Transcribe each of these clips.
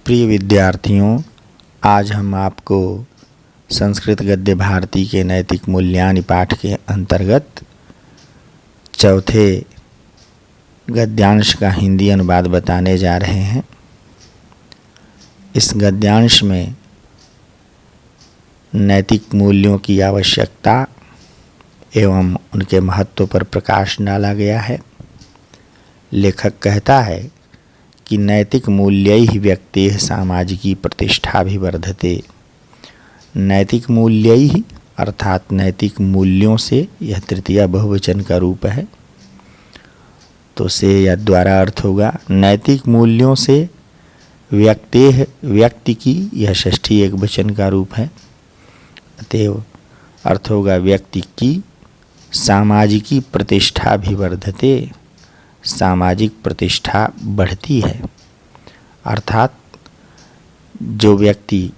प्रिय विद्यार्थियों, आज हम आपको संस्कृत गद्य भारती के नैतिक मूल्यानि पाठ के अंतर्गत चौथे गद्यांश का हिंदी अनुवाद बताने जा रहे हैं। इस गद्यांश में नैतिक मूल्यों की आवश्यकता एवं उनके महत्व पर प्रकाश डाला गया है। लेखक कहता है कि नैतिक मूल्यैः व्यक्तेः सामाजिकी प्रतिष्ठाभिवर्धते। नैतिक मूल्यैः अर्थात नैतिक मूल्यों से, यह तृतीया बहुवचन का रूप है तो से या द्वारा अर्थ होगा नैतिक मूल्यों से व्यक्तेः व्यक्ति की, यह षष्ठी एक वचन का रूप है अतएव अर्थ होगा व्यक्ति की सामाजिकी प्रतिष्ठाभिवर्धते, सामाजिक प्रतिष्ठा बढ़ती है। अर्थात जो व्यक्ति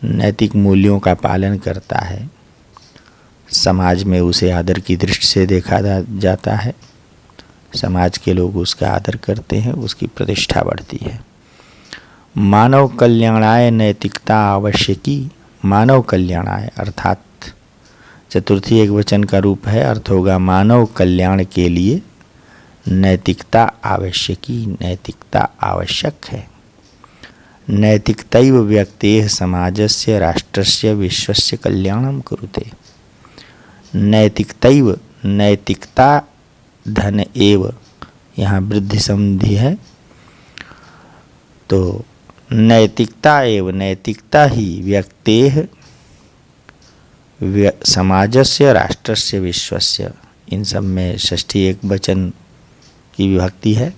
नैतिक मूल्यों का पालन करता है समाज में उसे आदर की दृष्टि से देखा जाता है, समाज के लोग उसका आदर करते हैं, उसकी प्रतिष्ठा बढ़ती है। मानव कल्याणाय नैतिकता आवश्यकी। मानव कल्याणाय अर्थात चतुर्थी एक वचन का रूप है, अर्थ होगा मानव कल्याण के लिए नैतिकता आवश्यकी, नैतिकता आवश्यक है। नैतिकतैव व्यक्तेः समाजस्य राष्ट्रस्य विश्वस्य कल्याणं कुरुते। नैतिकतैव, नैतिकता धन एव, यहाँ वृद्धि संधि है तो नैतिकता एव, नैतिकता ही व्यक्तेः समाजस्य राष्ट्रस्य विश्वस्य, इन सब में षष्ठी एक वचन की विभक्ति है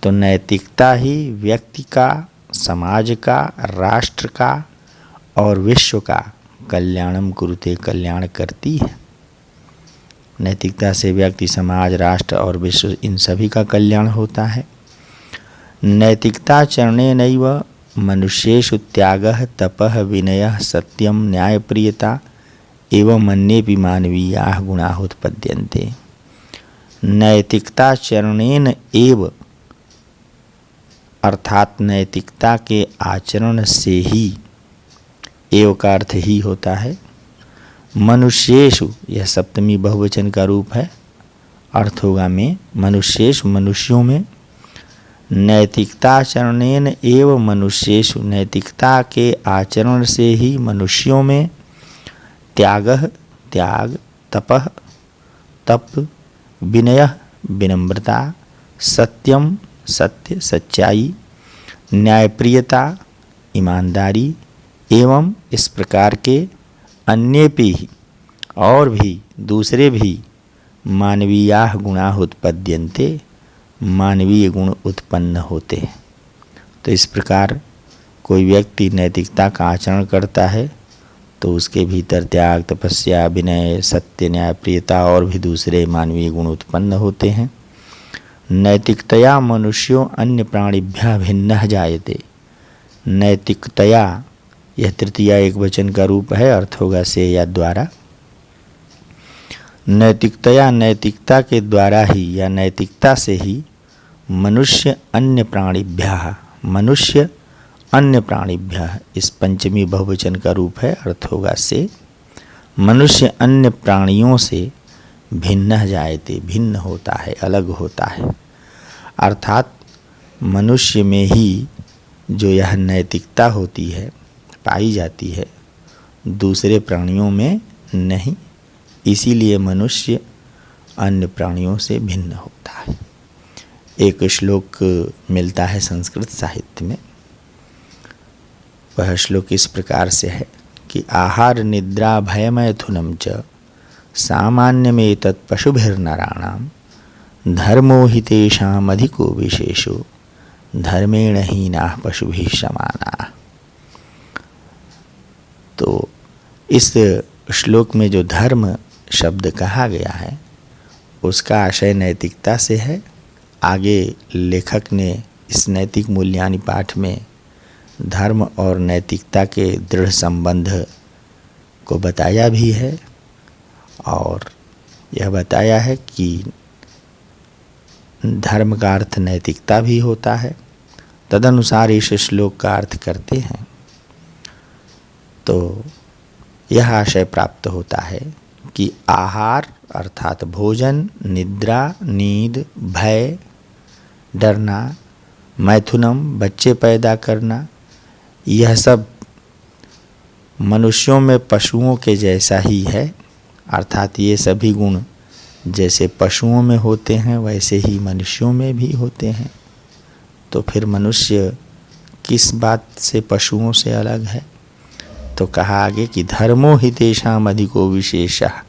तो नैतिकता ही व्यक्ति का, समाज का, राष्ट्र का और विश्व का कल्याणम कुरुते, कल्याण करती है। नैतिकता से व्यक्ति, समाज, राष्ट्र और विश्व, इन सभी का कल्याण होता है। नैतिकता चरणेनैव मनुष्येषु त्यागः तपः विनयः सत्यम न्यायप्रियता एवं अन्येपि मानवीयाः गुणाः उत्पद्यन्ते। नैतिकता चरणेन एव अर्थात नैतिकता के आचरण से ही, एव का अर्थ ही होता है। मनुष्येषु, यह सप्तमी बहुवचन का रूप है, अर्थ होगा में, मनुष्येषु मनुष्यों में। नैतिकता चरणेन एव मनुष्येषु, नैतिकता के आचरण से ही मनुष्यों में। त्यागः त्याग, तपः तप, विनयः विनम्रता, सत्यम सत्य सच्चाई, न्यायप्रियता ईमानदारी, एवं इस प्रकार के अन्येपि और भी, दूसरे भी मानवीयाः गुणाः उत्पद्यन्ते, मानवीय गुण उत्पन्न होते हैं। तो इस प्रकार कोई व्यक्ति नैतिकता का आचरण करता है तो उसके भीतर त्याग, तपस्या, विनय, सत्य, न्यायप्रियता और भी दूसरे मानवीय गुण उत्पन्न होते हैं। नैतिकतया मनुष्यो अन्य प्राणिभ्यः भिन्नः जायते। नैतिकतया, यह तृतीया एक वचन का रूप है, अर्थ होगा से या द्वारा। नैतिकतया, नैतिकता के द्वारा ही या नैतिकता से ही मनुष्य अन्य प्राणिभ्यः, मनुष्य अन्य प्राणिभ्यः, इस पंचमी बहुवचन का रूप है, अर्थ होगा से। मनुष्य अन्य प्राणियों से भिन्न जायते, भिन्न होता है, अलग होता है। अर्थात मनुष्य में ही जो यह नैतिकता होती है, पाई जाती है, दूसरे प्राणियों में नहीं, इसीलिए मनुष्य अन्य प्राणियों से भिन्न होता है। एक श्लोक मिलता है संस्कृत साहित्य में, वह श्लोक इस प्रकार से है कि आहार निद्रा भयमैथुनं च सामान्यमेतत् पशुभिर्नराणां धर्मो हि तेषाम् अधिको विशेषो धर्मेण हीनाः पशुभिः समानाः। तो इस श्लोक में जो धर्म शब्द कहा गया है उसका आशय नैतिकता से है। आगे लेखक ने इस नैतिक मूल्यानि पाठ में धर्म और नैतिकता के दृढ़ संबंध को बताया भी है और यह बताया है कि धर्म का अर्थ नैतिकता भी होता है तदनुसार इस श्लोक का अर्थ करते हैं तो यह आशय प्राप्त होता है कि आहार अर्थात भोजन, निद्रा, नींद, भय, डरना, मैथुनम, बच्चे पैदा करना, यह सब मनुष्यों में पशुओं के जैसा ही है। अर्थात ये सभी गुण जैसे पशुओं में होते हैं वैसे ही मनुष्यों में भी होते हैं। तो फिर मनुष्य किस बात से पशुओं से अलग है? तो कहा आगे कि धर्मो हि तेषाम् अधिको विशेषः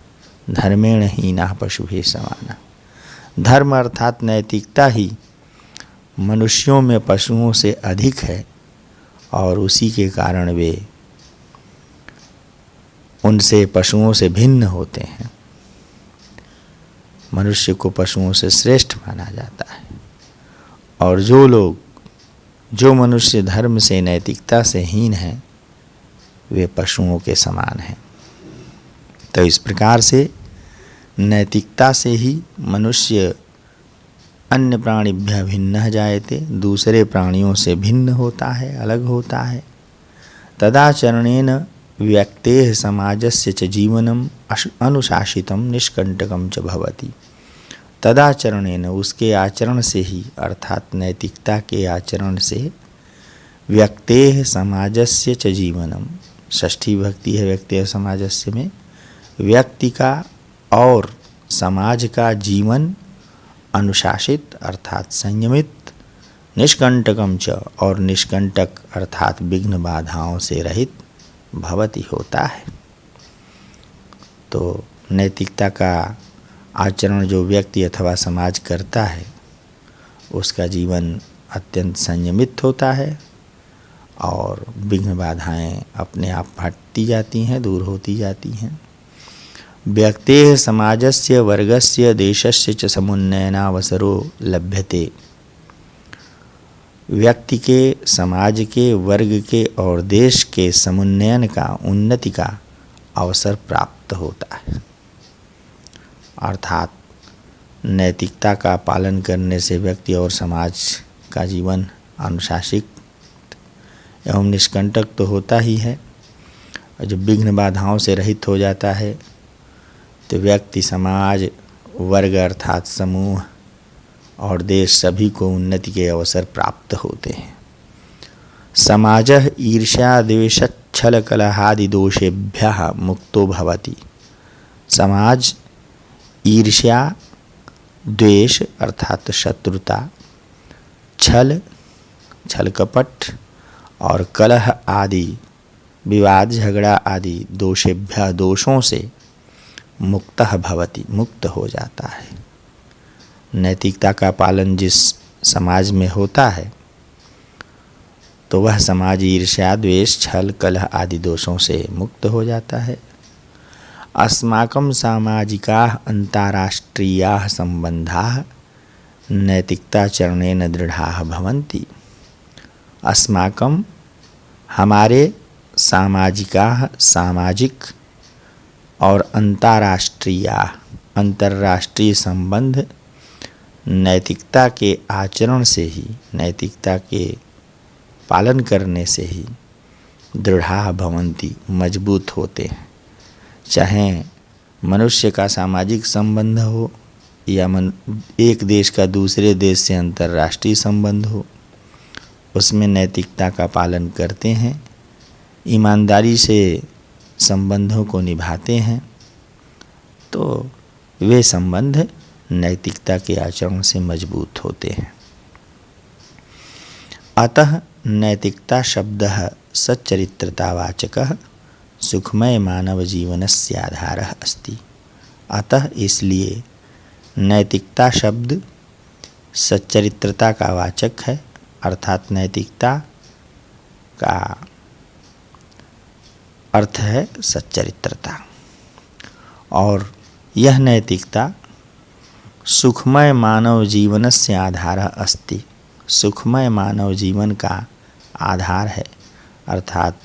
धर्मेण हीनः पशुभिः समानः। धर्म अर्थात नैतिकता ही मनुष्यों में पशुओं से अधिक है और उसी के कारण वे उनसे पशुओं से भिन्न होते हैं। मनुष्य को पशुओं से श्रेष्ठ माना जाता है और जो मनुष्य धर्म से, नैतिकता से हीन हैं वे पशुओं के समान हैं। तो इस प्रकार से नैतिकता से ही मनुष्य अन्य प्राणिभ्यः भिन्नः जायते, दूसरे प्राणियों से भिन्न होता है, अलग होता है। तदाचरणेन व्यक्तेः समाजस्य च जीवनम अनुशासितं निष्कंटकं च भवति। तदाचरणेन उसके आचरण से ही अर्थात नैतिकता के आचरण से व्यक्तेः समाजस्य च जीवनम, षष्ठी विभक्ति है व्यक्तेः समाजस्य में, व्यक्ति का और समाज का जीवन अनुशासित अर्थात संयमित, निष्कंटकम च और निष्कंटक अर्थात विघ्न बाधाओं से रहित भवति होता है। तो नैतिकता का आचरण जो व्यक्ति अथवा समाज करता है उसका जीवन अत्यंत संयमित होता है और विघ्न बाधाएं अपने आप हटती जाती हैं, दूर होती जाती हैं। व्यक्तेः समाजस्य वर्गस्य देशस्य च समुन्नयनावसरो लभ्यते। व्यक्ति के, समाज के, वर्ग के और देश के समुन्नयन का, उन्नति का अवसर प्राप्त होता है। अर्थात नैतिकता का पालन करने से व्यक्ति और समाज का जीवन अनुशासित एवं निष्कंटक तो होता ही है और जब विघ्न बाधाओं से रहित हो जाता है तो व्यक्ति, समाज, वर्ग अर्थात समूह और देश सभी को उन्नति के अवसर प्राप्त होते हैं। समाजः ईर्ष्या द्वेष छल कलहादि दोषेभ्यः मुक्तो भवति। समाज ईर्ष्या, द्वेष अर्थात शत्रुता, छल कपट और कलह आदि विवाद, झगड़ा आदि दोषेभ्यः दोषों से मुक्तः भवति, मुक्त हो जाता है। नैतिकता का पालन जिस समाज में होता है तो वह समाज ईर्ष्या, द्वेष, छल, कलह आदि दोषों से मुक्त हो जाता है। अस्माकं सामाजिकाः अन्ताराष्ट्रीयाः सम्बन्धाः नैतिकताचरणेन दृढ़ाः भवन्ति। अस्माकं हमारे, सामाजिकाः सामाजिक और अंतर्राष्ट्रीयाः अंतर्राष्ट्रीय संबंध नैतिकता के आचरण से ही, नैतिकता के पालन करने से ही दृढ़ाः भवन्ति, मजबूत होते हैं। चाहे मनुष्य का सामाजिक संबंध हो या एक देश का दूसरे देश से अंतर्राष्ट्रीय संबंध हो, उसमें नैतिकता का पालन करते हैं, ईमानदारी से संबंधों को निभाते हैं तो वे संबंध नैतिकता के आचरण से मजबूत होते हैं। अतः नैतिकता शब्दः सच्चरित्रतावाचकः सुखमय मानव जीवनस्य आधारः अस्ति। अतः इसलिए नैतिकता शब्द सच्चरित्रता का वाचक है, अर्थात नैतिकता का अर्थ है सच्चरित्रता और यह नैतिकता सुखमय मानव जीवनस्य आधारः अस्ति, सुखमय मानव जीवन का आधार है। अर्थात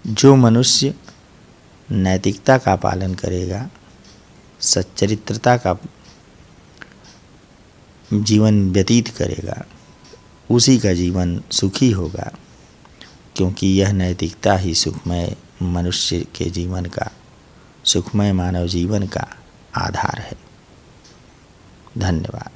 जो मनुष्य नैतिकता का पालन करेगा, सच्चरित्रता का जीवन व्यतीत करेगा, उसी का जीवन सुखी होगा, क्योंकि यह नैतिकता ही सुखमय मनुष्य के जीवन का, सुखमय मानव जीवन का आधार है। धन्यवाद।